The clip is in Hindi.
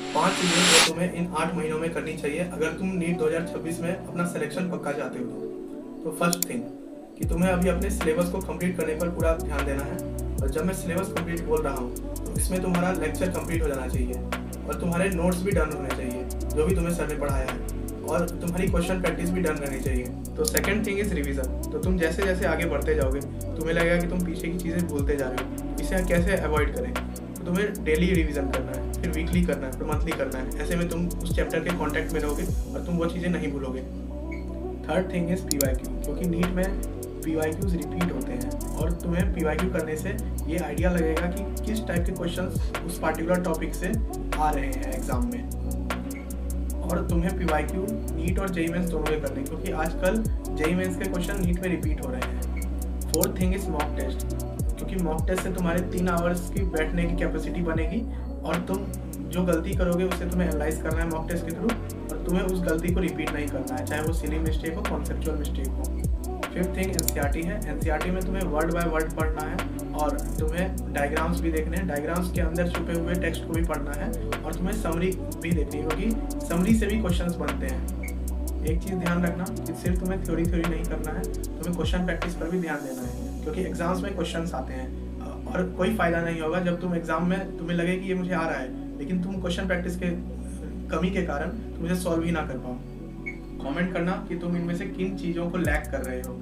5 चीज़ें जो तुम्हें इन 8 महीनों में करनी चाहिए अगर तुम नीट 2026 में अपना सिलेक्शन पक्का चाहते हो। तो फर्स्ट थिंग कि तुम्हें अभी अपने सिलेबस को कंप्लीट करने पर पूरा ध्यान देना है। और जब मैं सिलेबस कंप्लीट बोल रहा हूँ तो इसमें तुम्हारा लेक्चर कंप्लीट हो जाना चाहिए और तुम्हारे नोट्स भी डन होने चाहिए जो भी तुम्हें सर ने पढ़ाया है, और तुम्हारी क्वेश्चन प्रैक्टिस भी डन करनी चाहिए। तो सेकंड थिंग इज रिवीजन। तो तुम जैसे जैसे आगे बढ़ते जाओगे तुम्हें लगेगा कि तुम पीछे की चीज़ें भूलते जा रहे हो, इसे कैसे अवॉइड करें। तो तुम्हें डेली रिवीजन करना है, फिर वीकली करना है, फिर मंथली करना है। ऐसे में तुम उस चैप्टर के कॉन्टैक्ट में रहोगे और तुम वो चीज़ें नहीं भूलोगे। थर्ड थिंग इज PYQ, क्योंकि नीट में PYQs रिपीट होते हैं और तुम्हें PYQ करने से ये आइडिया लगेगा कि किस टाइप के क्वेश्चंस उस पार्टिकुलर टॉपिक से आ रहे हैं एग्जाम में। और तुम्हें PYQ नीट और JEE मेंस दोनों के करने, क्योंकि आजकल JEE मेंस के क्वेश्चन नीट में रिपीट हो रहे हैं। Fourth thing is mock test, क्योंकि मॉक टेस्ट से तुम्हारे 3 आवर्स की बैठने की कैपेसिटी बनेगी और तुम जो गलती करोगे उसे तुम्हें एनालाइज करना है मॉक टेस्ट के थ्रू, और तुम्हें उस गलती को रिपीट नहीं करना है, चाहे वो सिली मिस्टेक हो, कॉन्सेप्चुअल मिस्टेक हो। फिफ्थ थिंग NCERT है। NCERT में तुम्हें वर्ड बाय वर्ड पढ़ना है और तुम्हें डायग्राम्स भी देखने हैं, डायग्राम्स के अंदर छुपे हुए टेक्स्ट को भी पढ़ना है, और तुम्हें समरी भी देखनी है क्योंकि समरी से भी क्वेश्चंस बनते हैं। एक चीज़ ध्यान रखना कि सिर्फ तुम्हें थ्योरी नहीं करना है, तुम्हें क्वेश्चन प्रैक्टिस पर भी ध्यान देना है, क्योंकि एग्जाम्स में क्वेश्चंस आते हैं और कोई फ़ायदा नहीं होगा जब तुम एग्जाम में तुम्हें लगे कि ये मुझे आ रहा है लेकिन तुम क्वेश्चन प्रैक्टिस के कमी के कारण तुम इसे सॉल्व ही ना कर पाओ। कमेंट करना कि तुम इनमें से किन चीज़ों को लैक कर रहे हो।